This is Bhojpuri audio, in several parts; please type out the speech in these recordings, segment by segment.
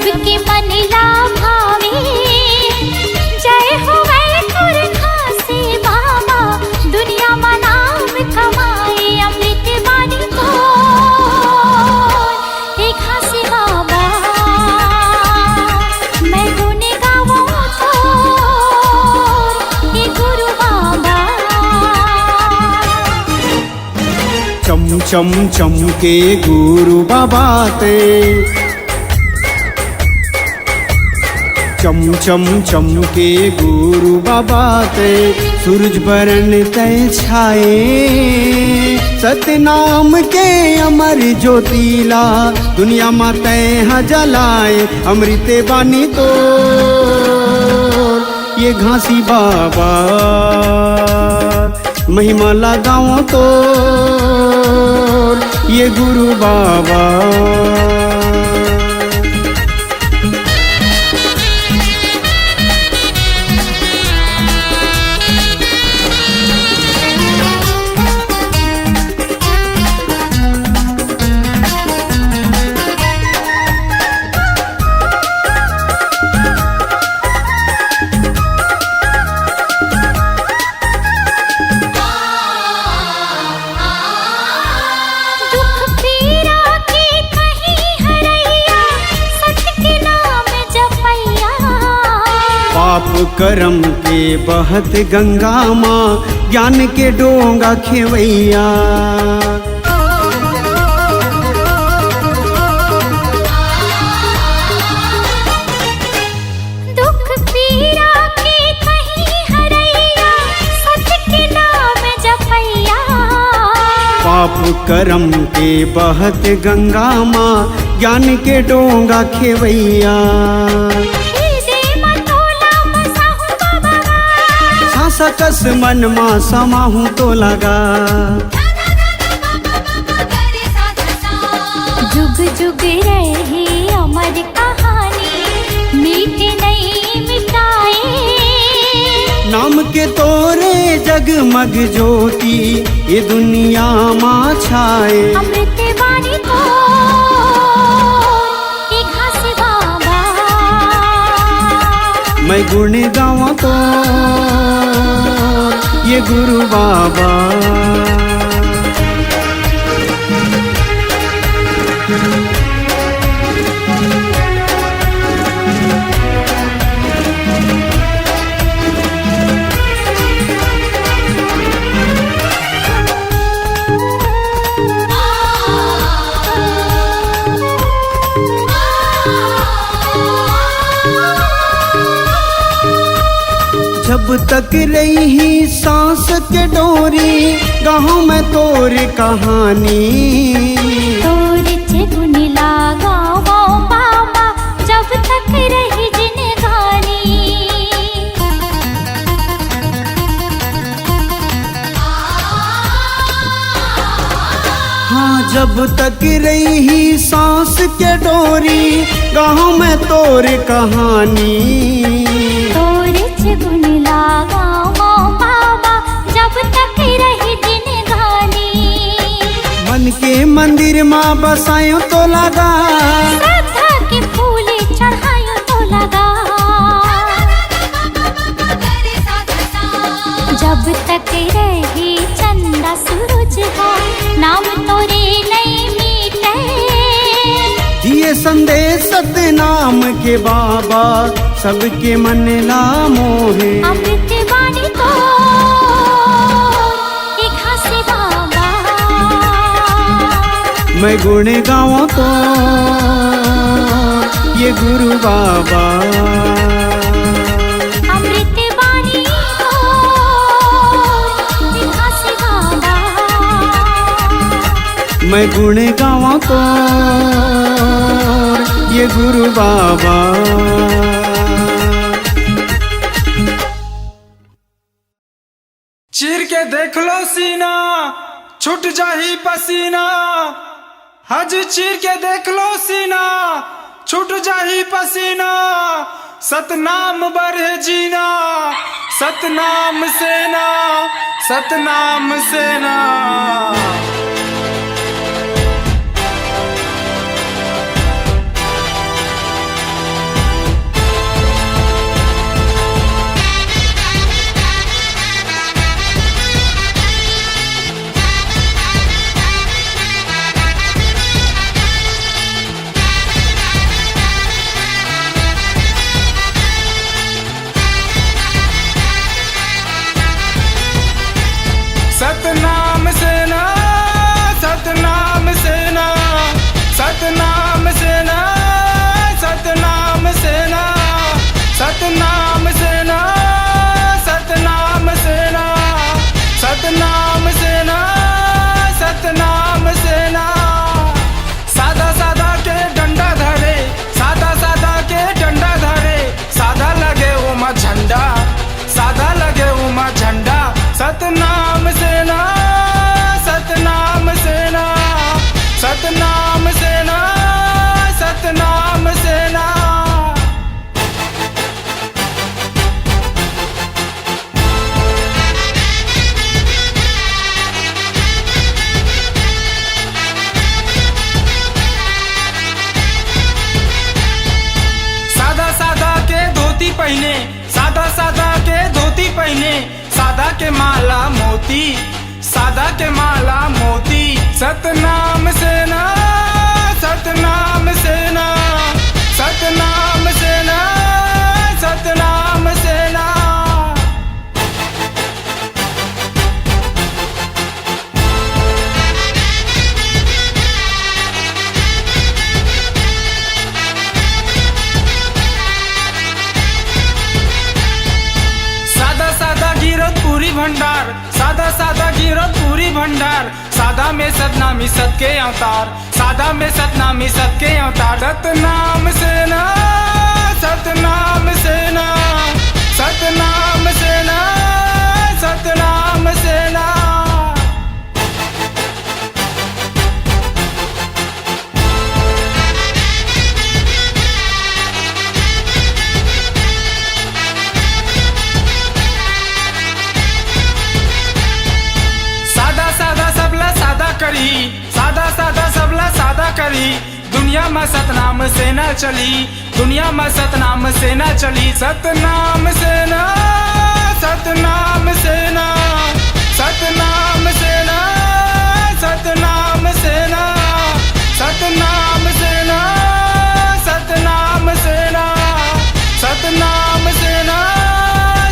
सबके मन ला भावे। जय हो वैकुर खासे बाबा, दुनिया में नाम कमाए अमृत बानी को। हे खासे बाबा मैं गुण गाऊं तो, हे गुरु बाबा। चम चम चमके गुरु बाबा ते, चम चम चमके गुरु बाबा ते, सूरज बरन तय छाए। सतनाम के अमर ज्योतिला, दुनिया में तय जलाए अमृत बानी तो। ये घासी बाबा महिमा लगाओ तो, ये गुरु बाबा। पाप करम के बहत गंगा माँ, ज्ञान के डोंगा खेवैया। दुख पीड़ा के कहीं हरैया, सत्य के नाम जपैया। पाप करम के बहत गंगा माँ, ज्ञान के डोंगा खेवैया। सकस मन मा समाहूं तो लगा, जुग जुग रहे अमर कहानी, मीठे नहीं मिटाए। नाम के तोरे जगमग ज्योति, ये दुनिया माँ छाए। अमृत बानी को ये घासी बाबा, मैं गुण गाऊं तो, ये गुरु बाबा। जब तक रही सांस के डोरी, गाँव में तोर कहानी। तोर गुण लगाओ बाबा, जब तक रही जिंदगानी। हाँ जब तक रही सांस के डोरी, गाँव में तोर कहानी। गुण लगाओ बाबा, जब तक रही जिंदगानी। मन के मंदिर माँ बसायो तो लगा, श्रद्धा के फूल चढ़ायो तो लगा। जब तक रही चंदा सूरज हो, नाम तोरे नहीं मीटे। दिए संदेश सतनाम के बाबा, सबके मन ला मोहे। अमृत बानी तो ये घासी बाबा, मैं गुण गाऊं तो, ये गुरु बाबा। अमृत बानी तो ये घासी बाबा, मैं गुण गाऊं तो, ये गुरु बाबा। चीर के देख लो सीना, छूट जाही पसीना। हज चीर के देख लो सीना, छूट जाही पसीना। सतनाम बढ़े जीना, सतनाम सेना, सतनाम सेना। पहने सादा के माला मोती, सादा के माला मोती। सतनाम सेना, सतनाम सेना, सतनाम सेना, सतनाम सेना। सादा सादा गिरत पूरी भंडार, सादा सादा गिरत पूरी भंडार। सादा में सतनामी सत के अवतार, सादा में सतनामी सत के अवतार। सतनाम सेना, सतनाम सेना, सतनाम सेना, सतनाम सेना। सादा सादा सबला सादा करी, सादा सादा सबला सादा करी। दुनिया में सतनाम सेना चली, दुनिया में सतनाम सेना चली। सतनाम सेना, सतनाम सेना, सतनाम सेना, सतनाम सेना, सतनाम सेना, सतनाम सेना, सतनाम सेना,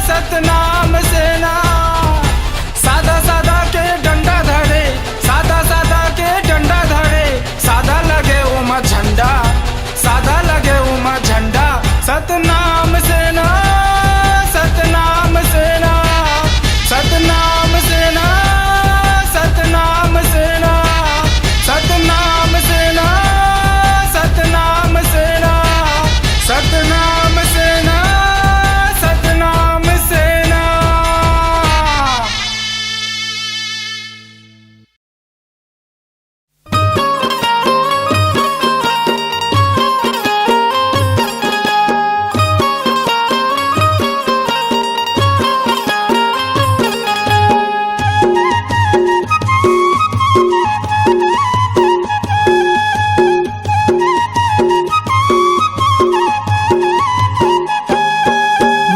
सतनाम सेना। सादा सादा के डंडा धरे, सादा सादा के डंडा धरे। सादा लगे उमा झंडा, सादा लगे उमा झंडा। सतनाम सेना, सतनाम सेना, सतनाम सेना, सतनाम सेना, सतनाम सेना, सतनाम सेना, सतनाम सेना, सतनाम सेना।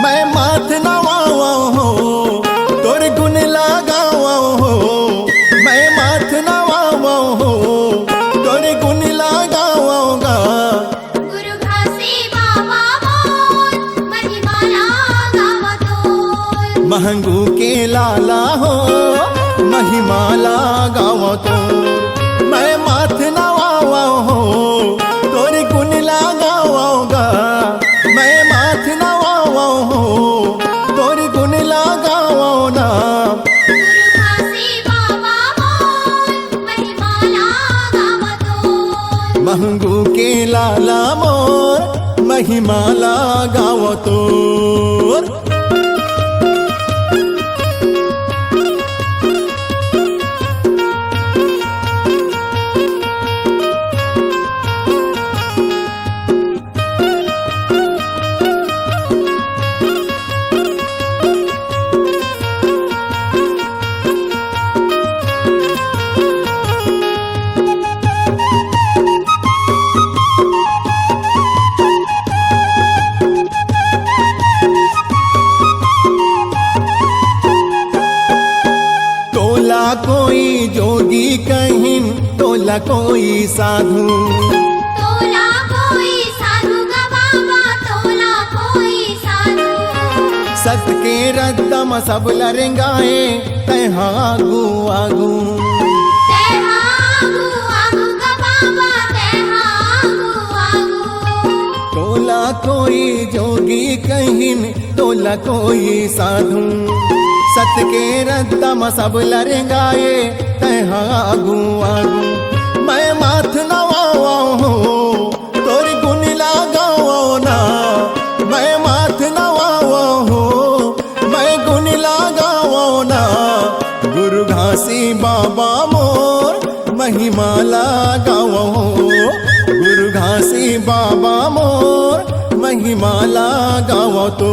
मैं माथ नवावा हो, तोर गुण लगावा हो। मैं माथ नवावा हो, तोर गुण लगावागा। गुरु घासी बाबा मोर, महिमाला गावतो। महंगू के लाला हो, महिमाला गावतो। मैं माथ नवावा हो, तोर गुण लगावागा। मैं माथ नवावा हो, तोर गुण लगावना। गुरु घासी बाबा मोर, महिमाला गावतो। महंगू के लाला मोर, महिमाला गावतो। तोला कोई जोगी कहिन, तोला कोई साधु। तोला कोई साधु गा बाबा, तोला कोई साधु। सत के रद्दम सब लरेंगाए, तैहा आगू आगू। तेहा आगू आगू गा बाबा, तेहा आगू आगू। तोला कोई जोगी कहिन, तोला कोई साधु। सत के रद्दम सब लरेंगाए, तैहा आगू आगू। मैं माथ नवावा हो, तोर गुण लगावा ना। मैं माथ नवावा हो, मैं गुण लगावा ना। गुरु घासी बाबा मोर, महिमाला गावा हो। गुरु घासी बाबा मोर, महिमाला गावा तो।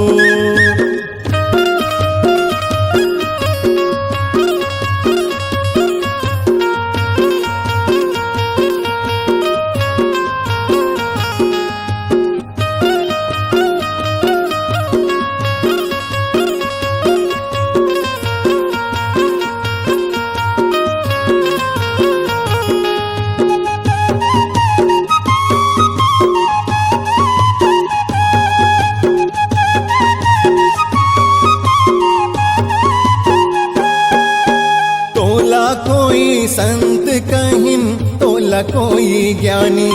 कहिन तोला कोई ज्ञानी।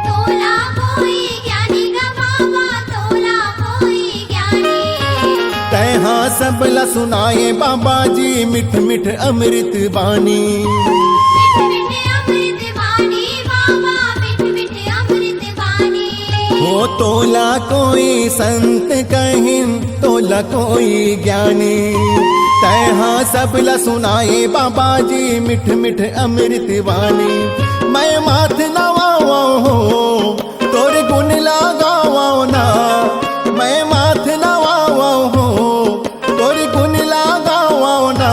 तोला कोई ज्ञानी गा बाबा, तोला कोई ज्ञानी। तैहा सबला सुनाए बाबा जी मिठ मिठ अमृत बानी। मिठ मिठ अमृत बानी बाबा, मिठ मिठ अमृत बानी। हो तोला कोई संत कहिन तोला कोई ज्ञानी। तैहा सबला सुनाए बाबा जी मिठ मिठ अमृत वाणी। मैं माथ नवाओ हो तोरे गुण लगाओ ना। मैं माथ नवाओ हो तोरे गुण लगाओ ना।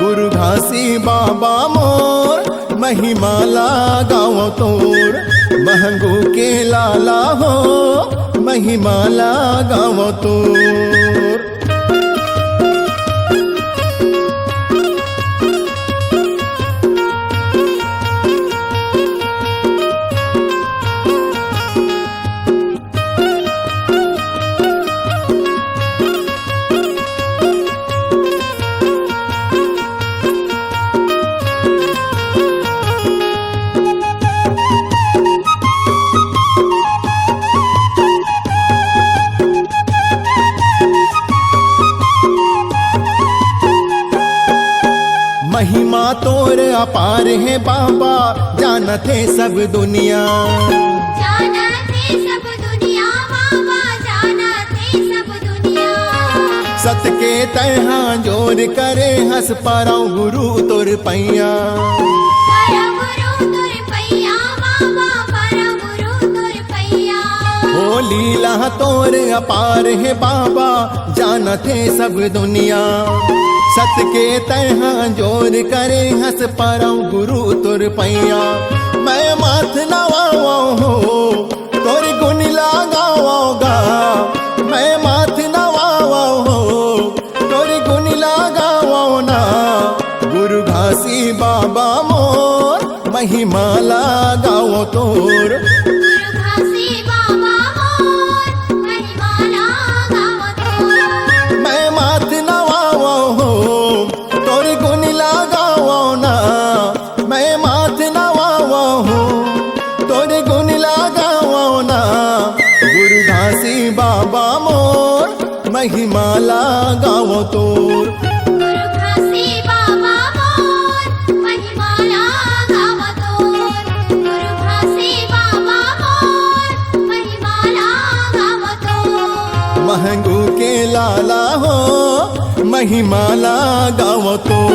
गुरु घासी बाबा मोर महिमा लगाओ तोर। महंगू के लाला हो महिमा लगाओ तोर। महिमा तोर अपार है बाबा जानते सब दुनिया। जानते सब दुनिया बाबा, जानते सब दुनिया। सत के तैहा जोर करे हंस पाराओ गुरु तोर पैया। परम गुरु तुर पैया बाबा, परम गुरु तुर पैया। ओ लीला तोर अपार है बाबा जानते सब दुनिया। सत के तैहा जोर करे हंस पाराओ गुरु तुर पैया। मैं माथ नवाओ हो तोर गुण लगाओगा। मैं माथ नवाओ हो तोर गुण लगाओ ना। गुरु घासी बाबा मोर महिमा लगाओ तोर। गुरु घासी बाबा मोर महिमा लगाओ तोर। मैं माथ नवाओ हो तोर गुण लगाओ ना। मैं माथ नवाओ हो तोर गुण लगाओ ना। गुरु घासी बाबा मोर महिमा लगाओ तोर। गुरु घासी बाबा मोर महिमा लगाओ तोर। गुरु घासी बाबा मोर महिमा लगाओ तोर। महंगू के लाला हो महिमा लगाओ तोर।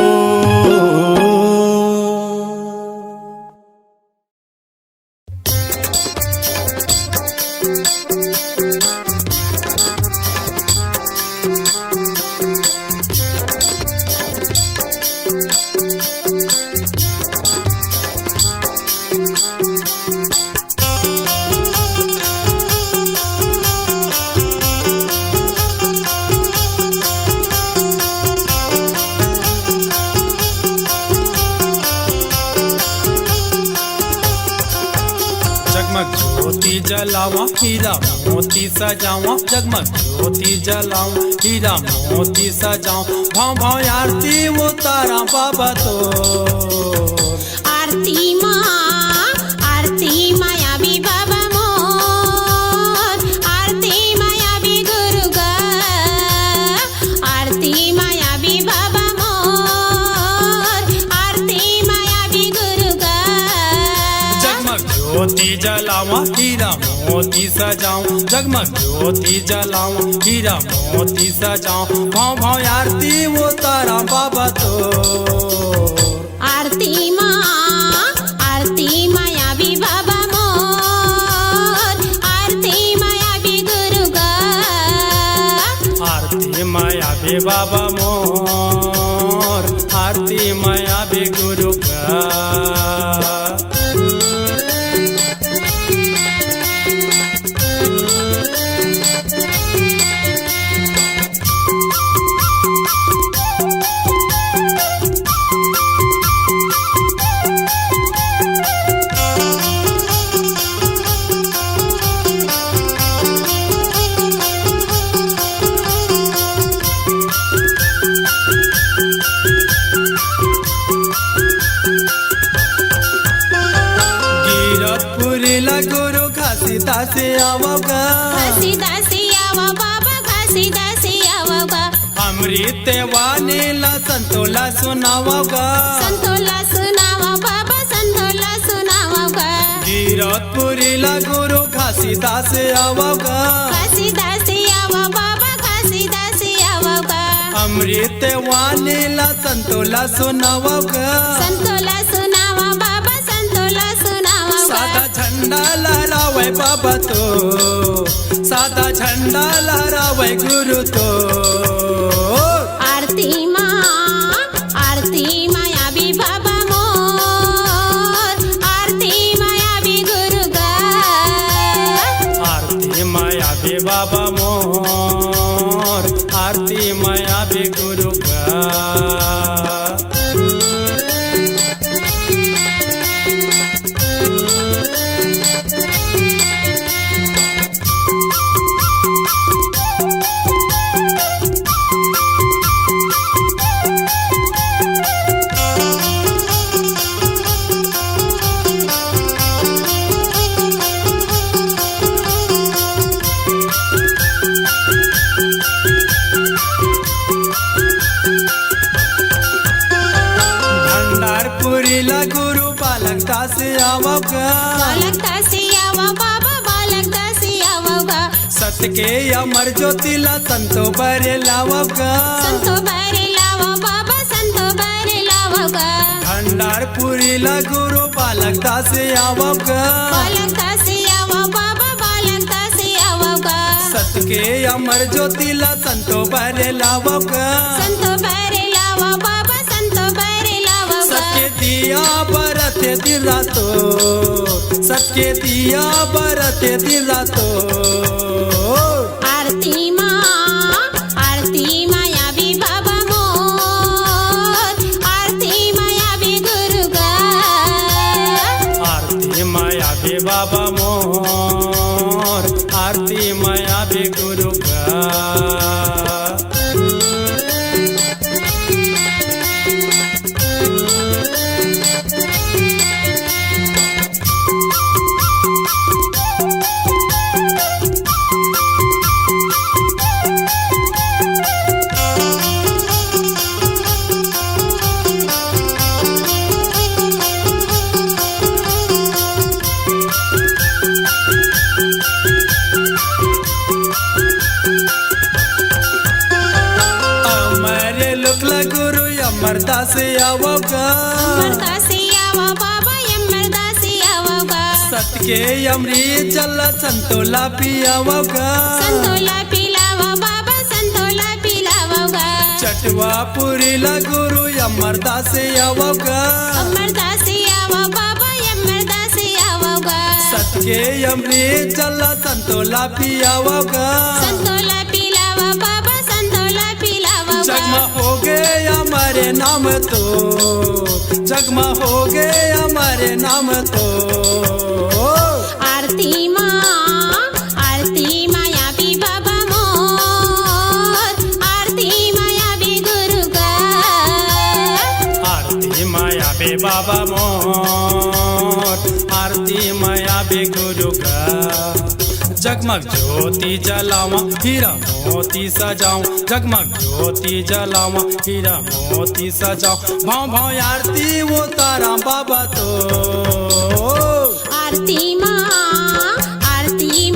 जगमग ज्योति जलावा हीरा मोती सजावा। जगमग ज्योति जलावा हीरा मोती सजावा। भाव भाव आरती उतारा बाबा तो। आरती माया भी बाबा मोर। आरती माया भी गुरु गा। आरती माया भी बाबा मोर। आरती माया भी गुरु गा। जगमग ज्योति जलावा हीरा मोती सजाऊं। जगमग ज्योति जलाऊं हीरा मोती सजाऊं। भाव भाव आरती उतारा बाबा तो। आरती माया भी बाबा मोर। आरती माया भी गुरु गा। आरती माया भी बाबा मोर। आरती माया भी गुरु का। घासी दासी आवो ग घासी दासी आवा बाबा घासी दासी आवा गा अमृत वाणीला संतोला सुनावो ग संतोला सुनावा बाबा संतोला सुनावा गा गिरतपुरीला गुरु घासी दासी आवो ग घासी दासी आवा बाबा घासी दासी आवा गा अमृत वाणीला संतोला सुनावो ग संतोला सुनावा बाबा संतोला सुनावा गा साधा झंडा लहरावे बाबा तो साधा झंडा लहरावे गुरु तो आरती माया भी बाबा मोर आरती माया भी गुरु गा आरती माया बे बाबा मोर आरती माया बे गुरु का भंडारपुरीला गुरु बालक दास आवो ग बालक दासी आवा बाबा बालक दासी आवा गा सत्य के अमर ज्योतिला संतो बरे लावो ग संतो बारे लावा बाबा संतो बारे लावा गा भंडारपुरीला गुरु बालक दास आवो ग बालक दासी आवा बाबा बालक दासी आवा गा सत्य के अमर ज्योतिला संतो बरे लावो ग संतो बारे लावा बाबा संतो बारे लावा गा सबके दिया बरते दिन रातो सबके दिया बरते दिन रातो आरती माया भी बाबा मोर आरती माया भी गुरु गा आरती माया बे बाबा मोर आरती माया बे गुरु का अमर लुकला गुरु अमरदास आवो ग अमरदासी आवा बाबा अमरदासी आवा गा सत्य के अमृत जल संतोला पियावो ग संतोला पिलावा बाबा संतोला पिलावा गा चटवा पुरीला गुरु अमरदास आवो ग अमरदासी आवा बाबा अमरदासी आवा गा सत्य के अमृत जल संतोला पियावो ग संतोला पिलावा बाबा संतोला पिलावा गा जगमा हो गए हमारे नाम तो जगमा हो गए हमारे नाम तो आरती माया भी बाबा मोर आरती माया भी गुरु गा आरती माया बे बाबा मोर आरती माया बे गुरु का जगमग ज्योति जलावा हीरा मोती सजाऊं जगमग ज्योति जलावा हीरा मोती सजाऊं भाव भाव आरती वो तारा बाबा तो आरती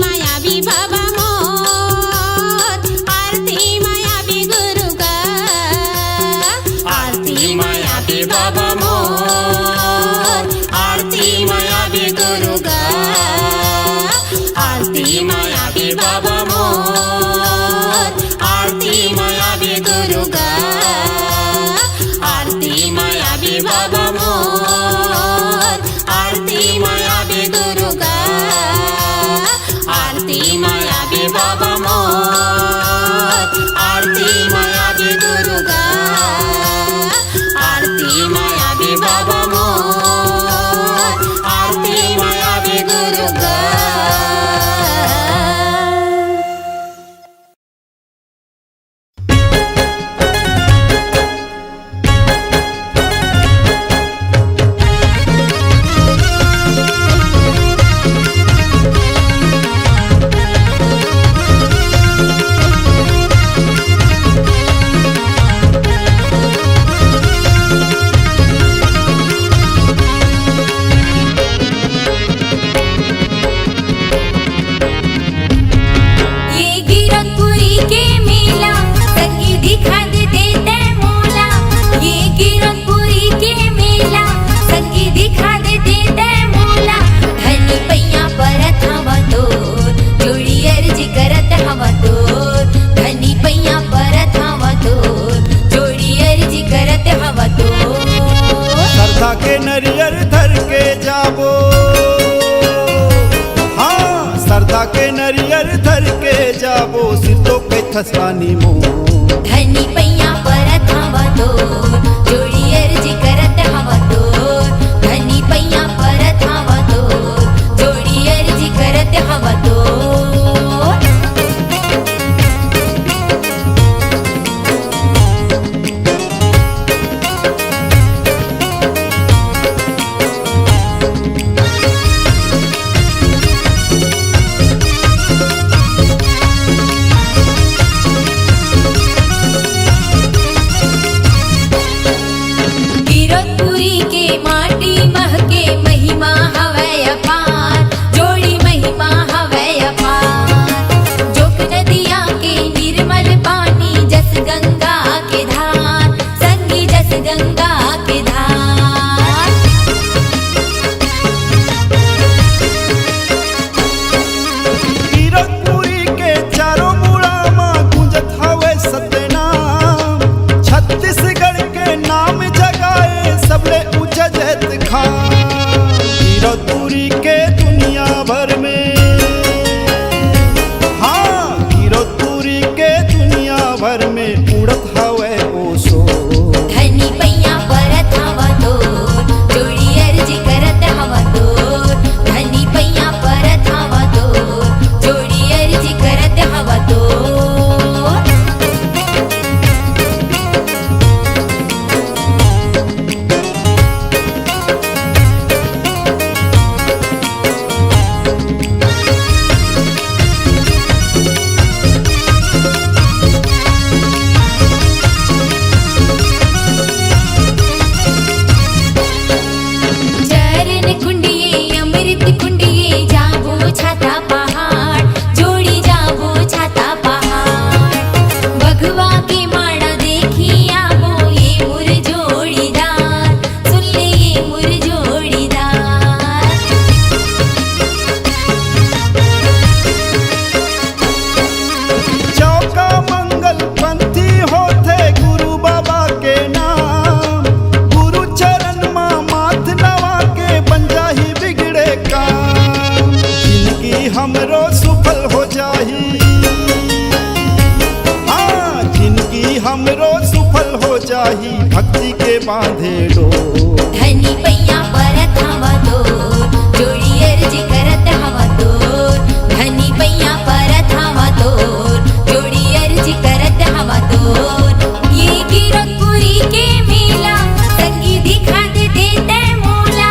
माया भी बाबा मोर आरती माया भी गुरु गा आरती माया भी बाबा मोर आरती माया भी गुरु गा आरती माया भी बाबा मोर आरती माया भी गुरु गा आरती माया भी बाबा मोर नरियर धर के जाबो, हाँ सरदा के नरियर धर के जाबो, सिर तो पे थसवानी मोर। धनी पैया परत हवा तो जोड़ी अर्जी करत हवा तो, धनी पैया परत हवा तो जोड़ी अर्जी करत हवा तो। भक्ति के बांधे डो, धनी पैया परत हवा तो जोड़ी अर्जी करत हवा तो, धनी पैया परत हवा तो जोड़ी अर्जी करत हवा तो। ये गिरखपुरी के मेला संगी दिखा दे देते मोला,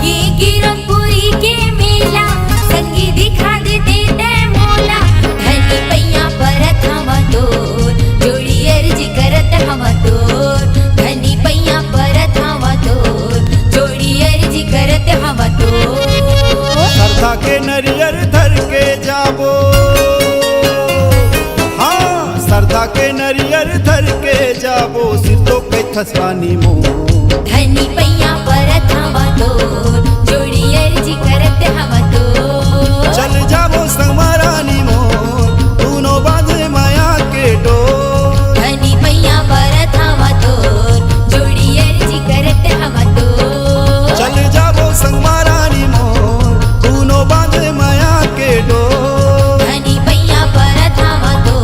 ये गिरखपुरी के मेला संगी दिखा दे देते मोला। धनी पैया परत हवा तो जोड़ी अर्जी करत हवा तो, धनी पैया परत हवा तो जोड़ी अर्जी करत हवा तो। सरदा के नरियर धर के जाबो, हाँ सरदा के नरियर धर के जाबो, सिर तो पे थसवानी मोर। धनी पैया परत हवा तो जोड़ी अर्जी करत हवा तो। चल जाबो संगमरानी मोर, दोनों बांधे माया के डोर। धनी पैया परत हवा तो जोड़ी अर्जी करत हवा तो। चल जाबो संगमरानी मोर, दोनों बांधे माया के डोर। धनी पैया परत हवा तो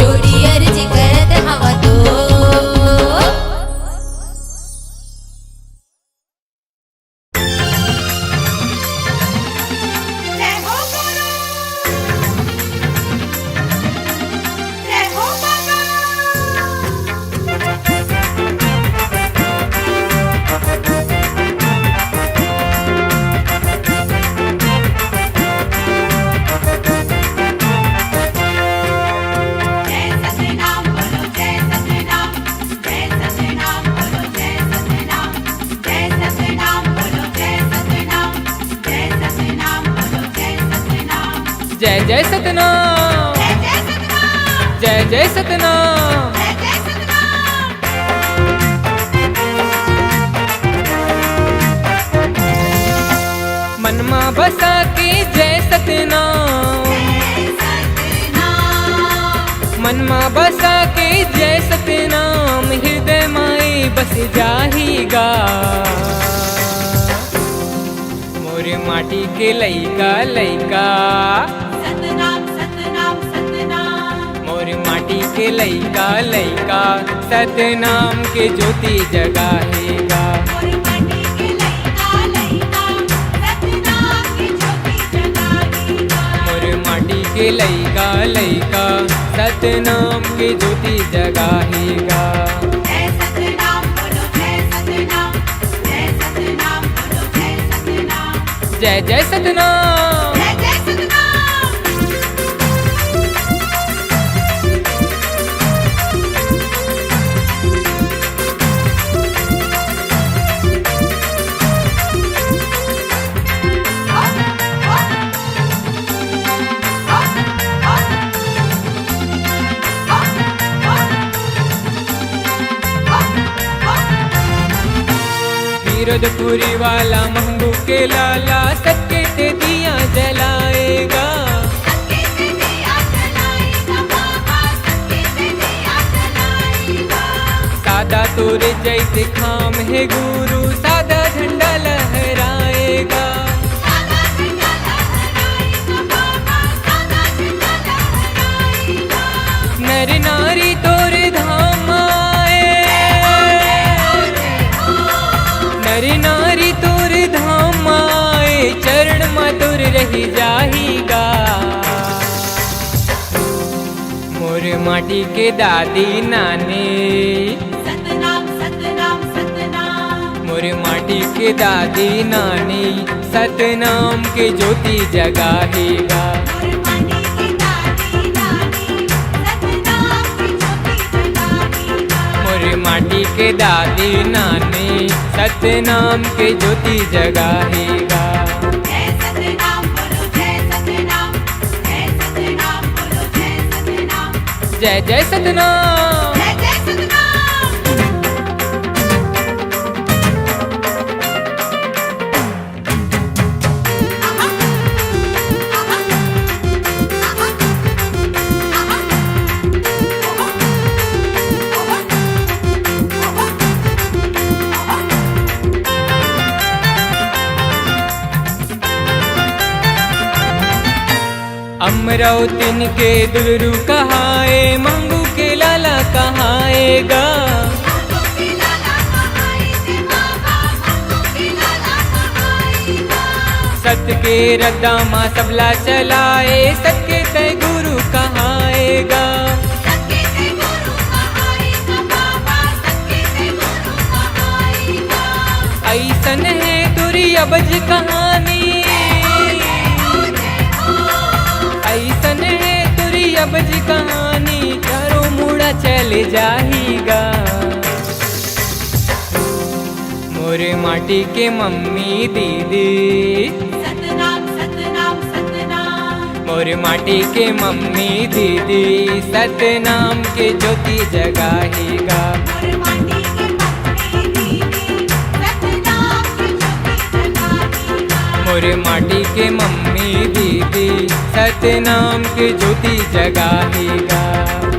जोड़ी अर्जी करत हवा तो। जय जय सतनाम, जय जय सतनाम। मनमा बसा के जय सतनाम, मनमा बसा के जय सतनाम, हृदय माई बस जाहीगा। मोरे माटी के लइका लइका सतनाम सतनाम सतनाम मोरे माटी के लइका लइका सतनाम के ज्योति जगाहेगा मोर माटी के लइका लइका सतनाम की ज्योति जगाएगा मोरे माटी के लइका लइका सतनाम के ज्योति जगाहेगा जय सतनाम बोलो जय सतनाम जय सतनाम बोलो जय सतनाम जय जय सतनाम जय जय सतनाम विरोधपुरी वाला मंगू के लाला सबके ते दिया जलाएगा सबके से दिया जलाएगा बाबा सबके से दिया जलाएगा सादा तोरे जैसे खाम है गुरु सादा झंडा लहराएगा सादा झंडा लहराएगा बाबा सादा झंडा लहराएगा नर नारी तोरे धाम आए नर नारी तोरे धाम आए चरण मधुर रही जाहीगा मोर माटी के दादी नानी सतनाम सतनाम सतनाम मोरे माटी के दादी नानी सतनाम के ज्योति जगाहेगा मोर माटी की दादी नानी सतनाम की ज्योति जगाएगा मोरे माटी के दादी नानी सतनाम के ज्योति जगाहेगा जय सतनाम बोलो जय सतनाम जय सतनाम बोलो जय सतनाम जय जय सतनाम जय जय सतनाम अमरावतीन के दुलरू कहाए मंगू के लाला कहाएगा सत के रद्दा माँ सबला चलाए सत्य तय गुरु कहाएगा ऐसन है तुरी अबज कहानी ऐसन है तुरी अबज कहानी चारों मुड़ा चले जाहीगा मोरे माटी के मम्मी दीदी सतनाम सतनाम सतनाम मोरे माटी के मम्मी दीदी सतनाम के ज्योति जगाहेगा मोर माटी के मम्मी दीदी सतनाम की ज्योति जगाएगा मोरे माटी के मम्मी दीदी सतनाम के ज्योति जगाहेगा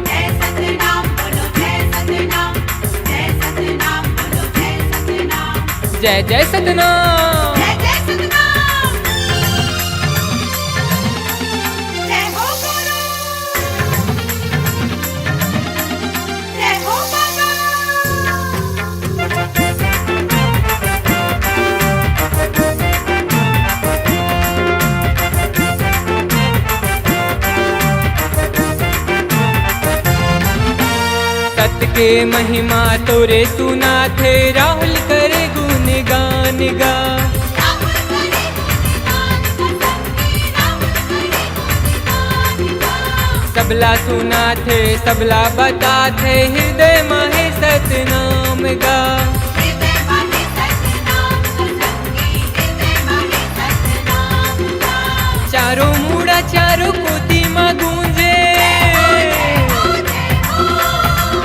जय सतनाम बोलो जय सतनाम जय सतनाम बोलो जय सतनाम जय जय सतनाम जय जय सतनाम जय हो गुरु जय हो बाबा सत के महिमा तोरे सुना थे राहुल करे गुणगान गा राहुल करे गुणगान संगी राहुल करे गुणगान सबला सुना थे सबला बता थे हृदय माहे सतनाम गा हृदय माहे सतनाम संगी हृदय माहे सतनाम चारों मुड़ा चारों कोती माँ गूंजे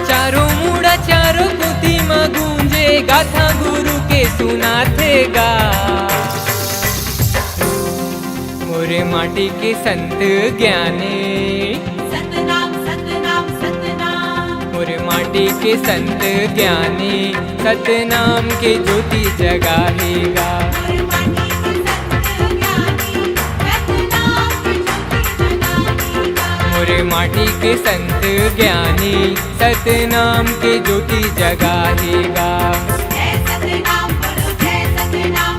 चारों मुड़ा चारों कोती माँ गूंजे गाथा गुरु के सुना थे गा मोरे माटी के संत ज्ञानी सतनाम सतनाम सतनाम मोरे माटी के संत ज्ञानी सतनाम के ज्योति जगाहेगा मोर माटी के संत के संत ज्ञानी सतनाम के ज्योति जगाएगा। जय सतनाम बोलो जय सतनाम,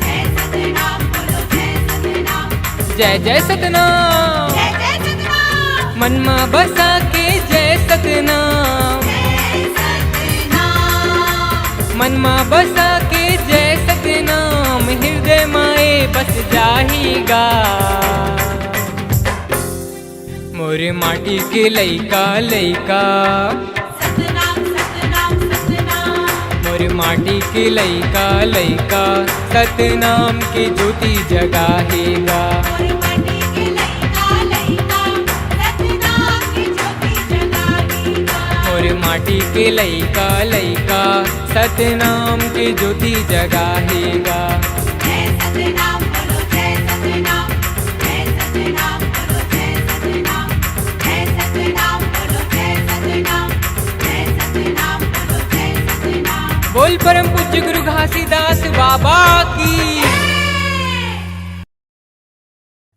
जय सतनाम बोलो जय सतनाम, जय जय सतनाम, जय जय सतनाम, मन में बसा के जय सतनाम, जय सतनाम, मन में बसा के जय सतनाम, हृदय माए बस जाएगा। मोर माटी के लइका लइका, सतनाम सतनाम सतनाम, मोर माटी के लइका लइका, सतनाम के ज्योति जगाएगा। मोर माटी के लइका लइका, सतनाम की ज्योति जगाएगा। मोर माटी के लइका लइका, सतनाम के ज्योति जगाएगा। जय सतनाम बोलो जय सतनाम, जय सतनाम बोलो जय सतनाम, जय सतनाम बोलो जय सतनाम, जय सतनाम बोलो जय सतनाम। बोल परम पूज्य गुरु घासीदास बाबा की।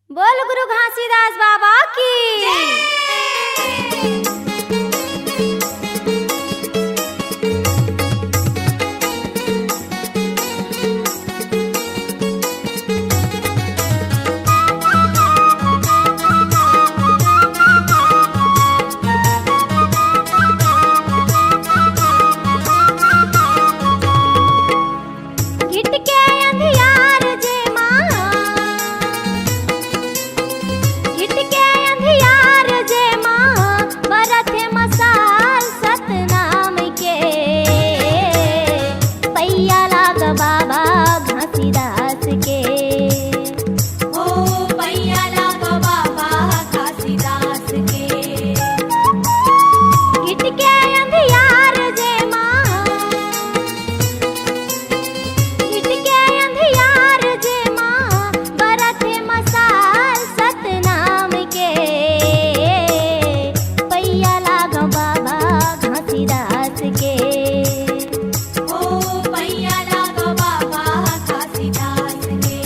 बोल गुरु घासीदास बाबा की। गिट के अंधियार जे माँ, गिट के अंधियार जे माँ, बरथ मसाल सतनाम के, पैया लाग बाबा घासीदास के। ओ पैया लाग बाबा घासीदास के, गिट के अंधियार जे माँ, गिट के अंधियार जे माँ, बरथ मसाल सतनाम के, पैया लाग बाबा घासीदास के। ओ पैया लाग बाबा घासीदास के।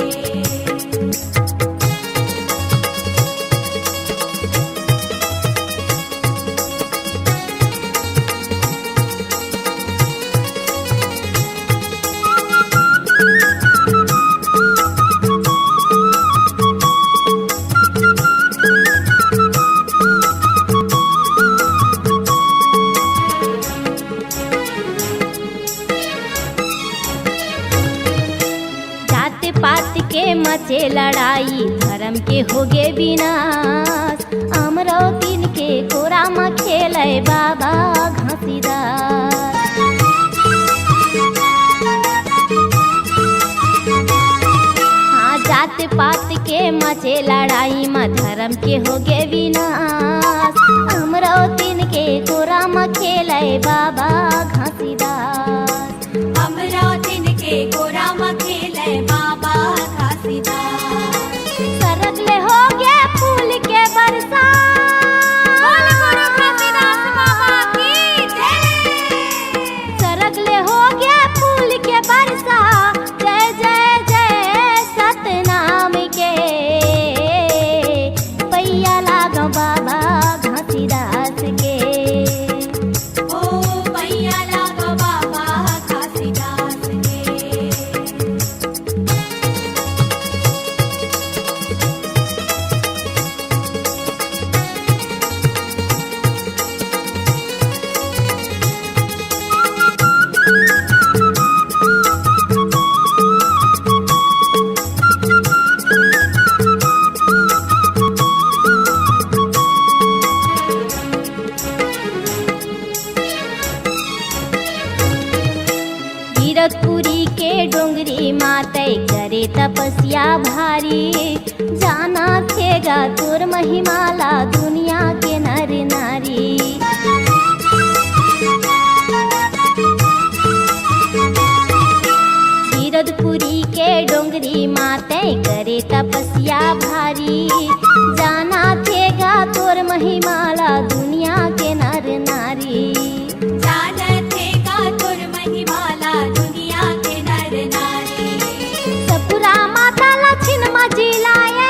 जात पात के मचे लड़ाई, धर्म के होगे विनाश, अमरौतीन के कोरा में खेले बाबा घासीदास। हाँ, जात पात के मचे लड़ाई में धर्म के होगे विनाश, अमरौतीन के कोरा में खेले बाबा घासीदास। अमरावतीन के गोरा में खेले बाबा घासीदास। सरगले हो गए फूल के बरसा, बोल गुरु घासीदास बाबा की जय। सरगले हो गए फूल के बरसा, जय जय जय सतनाम के, पैया लाग बाबा घासीदास के। ओ पैया लाग बाबा घासीदास के। कीरतपुरी के डोंगरी माते करे तपस्या भारी, जाना थेगा तोर महिमाला दुनिया के नर नारी। कीरतपुरी के डोंगरी माते करे तपस्या भारी, जाना थेगा तोर महिमाला दुनिया के नर नारी। जानत हेगा तुर महिमाला दुनिया के नर नारी। सपुरा माता लछिन मजी लाए,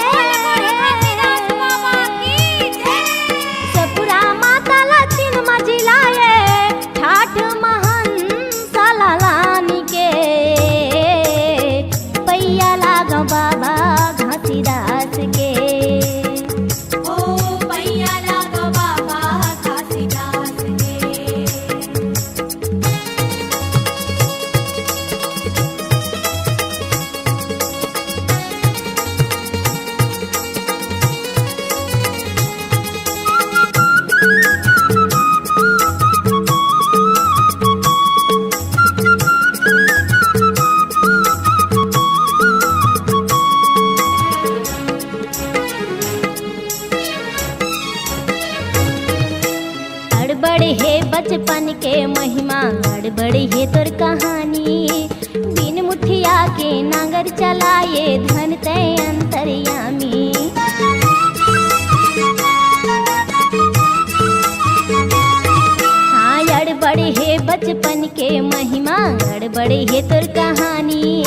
बोल गुरु घासीदास बाबा की गड़बड़ है तोर कहानी, बिन मुठिया के नांगर चलाए धन तय अंतर्यामी। हाँ गड़बड़ है बचपन के महिमा, गड़बड़ है तोर कहानी,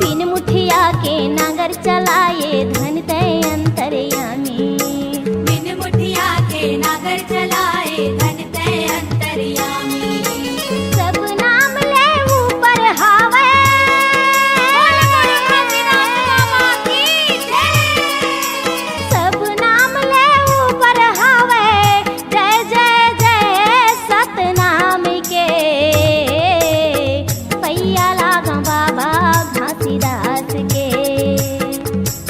बिन मुठिया के नांगर चलाए धन तय अंतर्यामी। बिन मुठिया के नागर चलाए धन तय अंतर्यामी। सब नाम ले ऊपर हावे, सब नाम ले ऊपर हावे, जय जय जय सतनाम के। पैया लागा बाबा घासीदास के,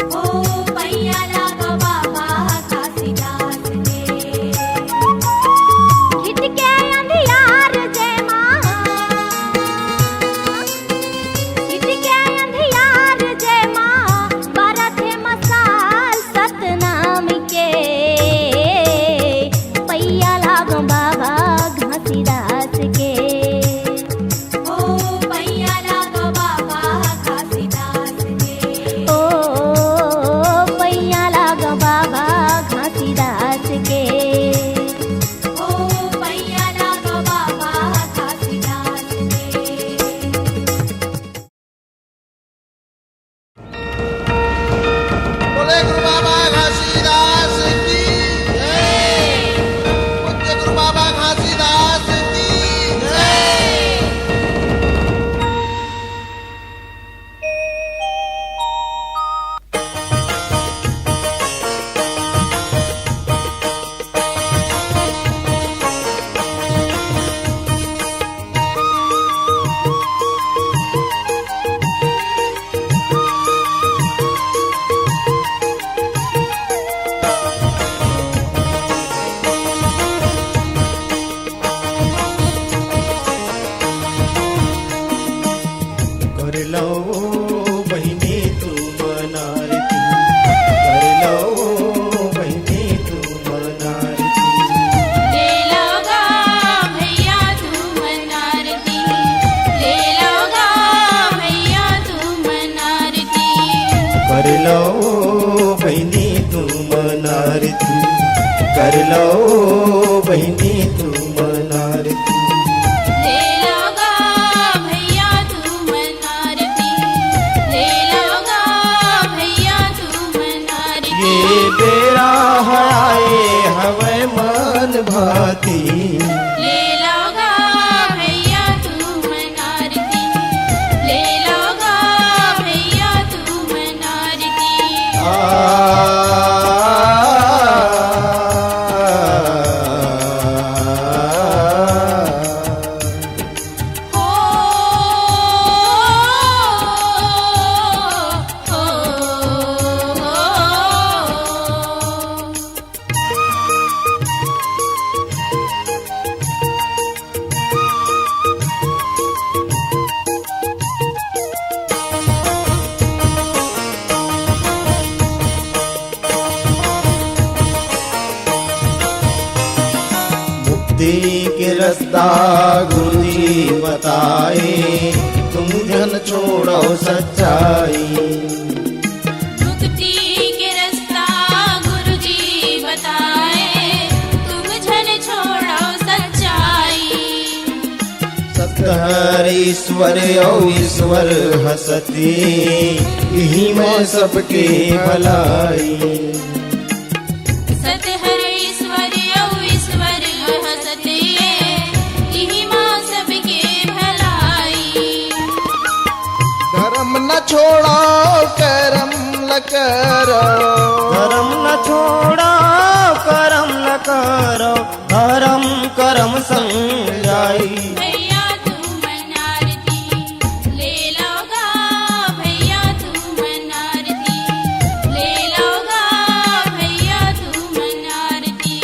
ओ पैया लागा बाबा घासीदास के। घिट के अंधियार जय माँ, घिट के अंधियार जय माँ, बारह थे मसाल सतनाम के। पैया लागो बाबा घासीदास के, ओ पैया लागा बाबा घासीदास के। ओ पैया लागो बाबा घासीदास के। ओ पैया लागा बाबा घासीदास के। बोले गुरु बाबा घासीदास की जय। पूज्य गुरु बाबा घासीदास की जय। कर लो बहिनी तू मनारती, कर लो बहिनी तू मनारती। ले लोगा भैया तू मनारती, ले लोगा भैया तू मनारती। कर लो बहिनी तू मनारती, कर लो बहिनी तू मनारती। ले लोगा भैया तू मनारती, ले लोगा भैया तू मनारती। ये बेरा आए हवे मन भाती, ले लोगा भैया तू मनारती, ले लोगा भैया तू मनारती। ओ मुक्ति के रास्ता गुरु जी बताए, तुम जन छोड़ो सच्चाई। मुक्ति के रास्ता गुरुजी बताए, तुम झन छोड़ो सच्चाई। सतहर ईश्वर ओ ईश्वर हसती, यही में सबके भलाई। सतहर ईश्वर ओ ईश्वर हसते, यही माँ सबके भलाई। धर्म न छोड़ो कर्म न करो, धर्म न छोड़ो करम न करो, धर्म करम संग जाई। भैया तू मनारती, ले लोगा भैया तू मनारती, ले लोगा भैया तू मनारती।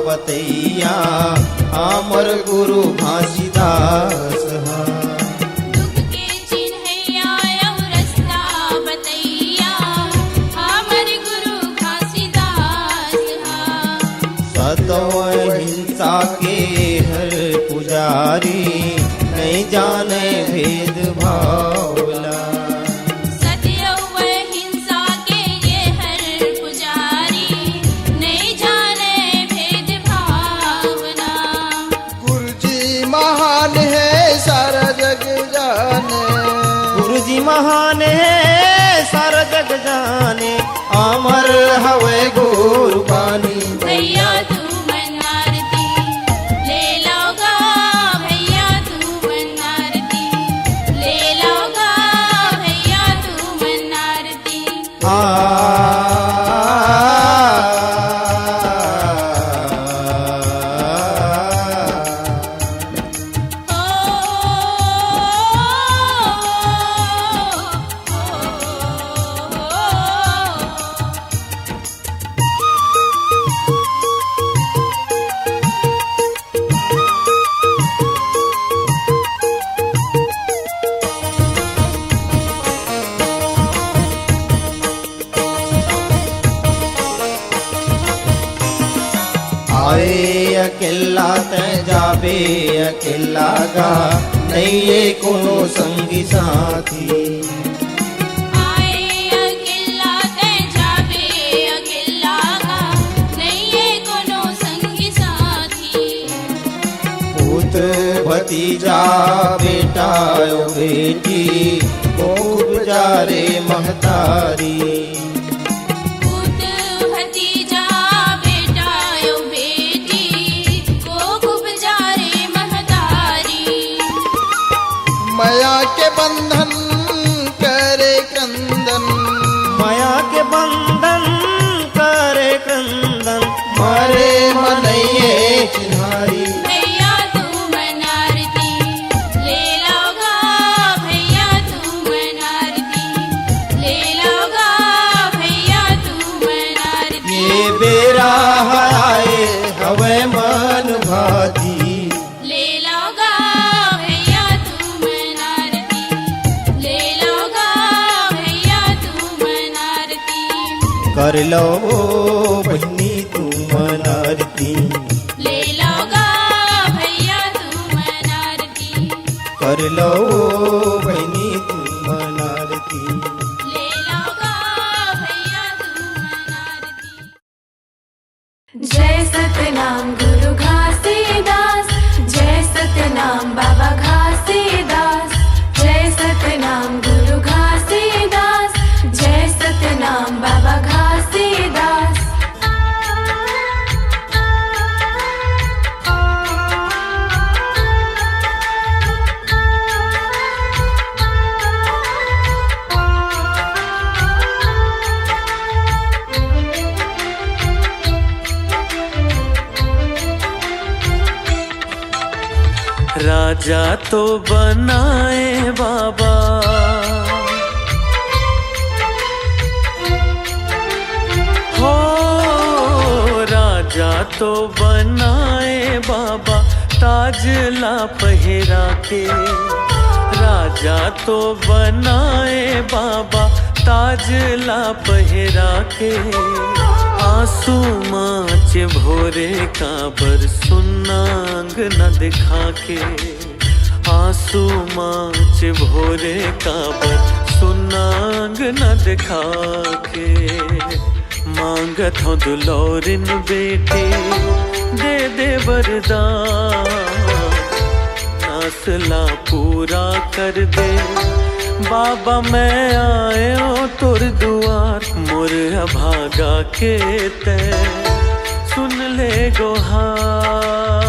बतैया आमर गुरु घासीदास हा। दुख के चिन्हैया यौ रस्ता बतैया हमर गुरु घासीदास हा। सतव हिंसा के हर पुजारी नहीं जाने भेद भावला। सत्यौ हिंसा के ये हर पुजारी नहीं जाने भेद भावना। गुरुजी महान है सारा जग जाने, गुरुजी महान है सारा जग जाने अमर हवे गुरबानी। भैया तू मन आरती ले लोगा, भैया तू मन आरती ले लोगा, भैया तू मन आरती। आ आए अकेला ते जाबे अकेला गा नहीं ये कोनो संगी साथी। आए अकेला ते जाबे अकेला गा नहीं ये कोनो संगी साथी। पूत भतीजा बेटा ओ बेटी खूब जारे महतारी। पूत भतीजा बेटा यो बेटी को खूब जारे महतारी। माया के बंधन करे क्रंदन, माया के बंधन करे क्रंदन मारे मनैये चिन्हारी। भैया तू मन आरती ले लोगा, भैया तू मन आरती ले लोगा, भैया तू मन आरती। ये बेरा आए हवे मन भाती। ले लोगा, भैया तू मन आरती ले लोगा, भैया तू मन आरती कर लो बहनी तू मन आरती। ले लोगा, भैया तू मन आरती कर लो बहनी तू मन आरती। ले लोगा, भैया तू मन आरती। जय सतनाम गुरु घासीदास, जय सतनाम बाबा घासीदास। जय सतनाम गुरु घासीदास, जय सतनाम बाबा घासीदास। राजा तो बनाए बाबा, हो राजा तो बनाए बाबा ताज ला पहरा के। राजा तो बनाए बाबा ताज ला पहरा के। आंसू माच भोरे काबर सुनांग न दिखा के। आंसू माच भोरे काबर सुनांग न दिखा के। मांगत हो दुलौरिन बेटी दे दे वरदान। नासला पूरा कर दे बाबा मैं आयो तुर दुआर। मोर अभागा के ते सुन ले गोहार।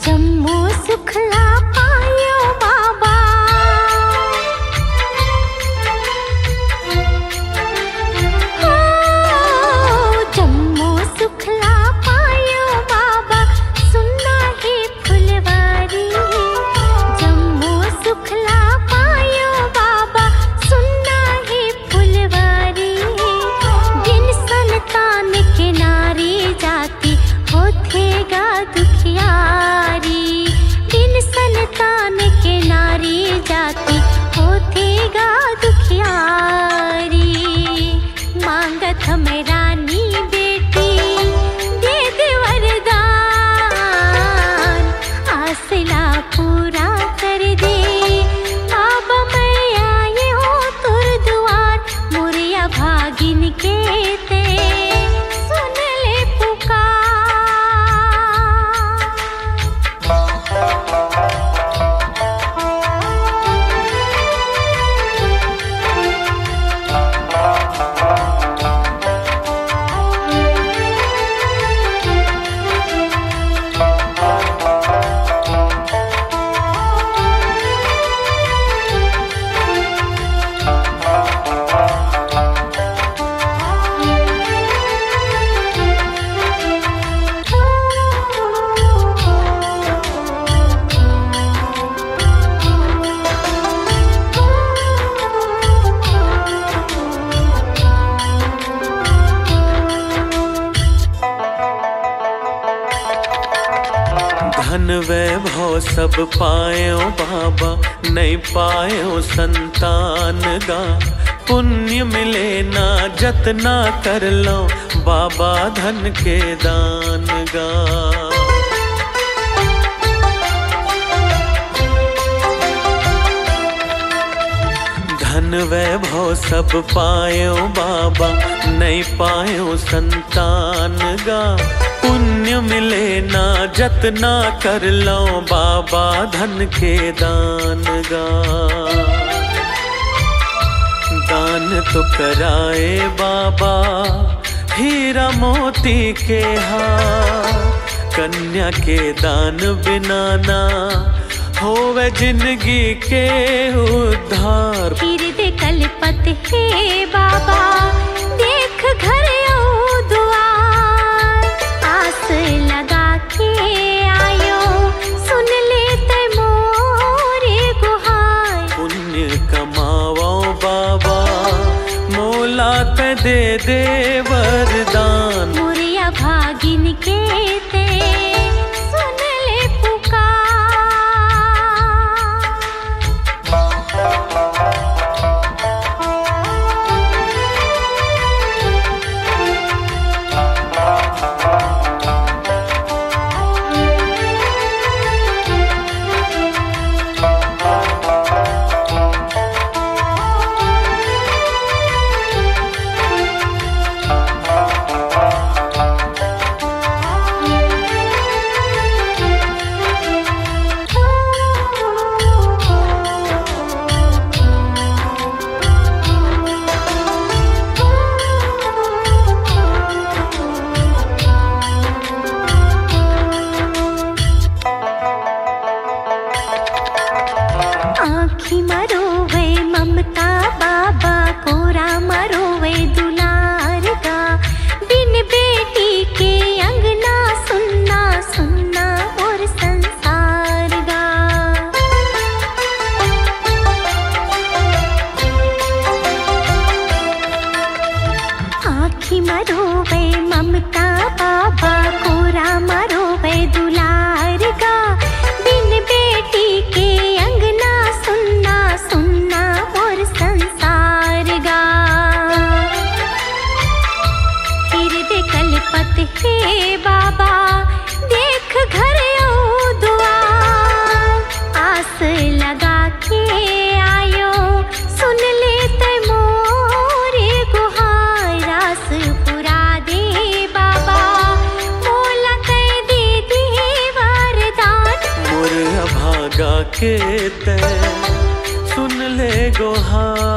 जम्मू सुखला पायो बाबा, हो जम्मू सुखला पायो बाबा सुनना है फुलवारी। जम्मू सुखला पायो बाबा सुनना है फुलवारी। बिन संतान के नारी जा धन वैभव सब पायो बाबा, नहीं पायो संतान गा। पुण्य मिले ना जतना कर लो बाबा, धन के दान गा। धन वैभव सब पायो बाबा, नहीं पायो संतान गा। पुण्य मिले ना जतना कर लो बाबा, धन के दान गा। दान तो कराए बाबा हीरा मोती के हार, कन्या के दान बिना ना होवे जिंदगी के उद्धार। हृदय कल्पत है बाबा, देख घर ओ दुआर। आस लगा के आयो, सुन लेते मोरे गुहार। पुण्य कमावो बाबा, मोला ते दे दे वरदान। मोरिया भागिन के ते सुन ले पुकार। आँखी मरोवे ममता बाबा, कोरा मरोवे दुलार गा। बिन बेटी के अंगना सुनना सुनना और संसार गा। आँखी मरोवे ममता बाबा, कोरा मरोवे दुलार गा। बिन बेटी के अंगना सुनना सुनना और संसार गा। हृदय कल्पत है बाबा, देख घर ओ दुआर। आस लगा के आयो, सुन लेते मोरे गुहार। आस पुरा दे बाबा, मोला ते दे दे वरदान। मोर अभागा के ते सुन ले गुहार।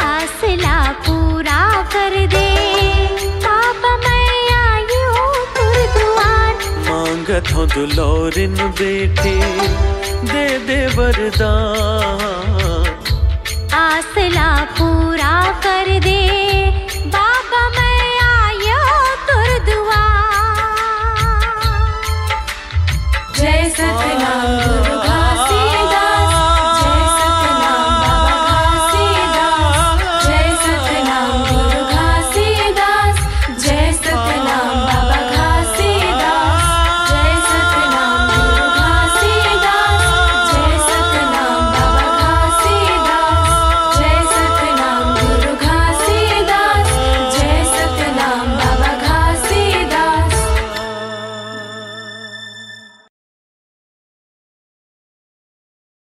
आसला पूरा कर दे बाबा, मैं आई हूँ तुर दुआर। मांगत हूँ दुलोरिन बेटी, दे दे वरदान। आसला पूरा कर दे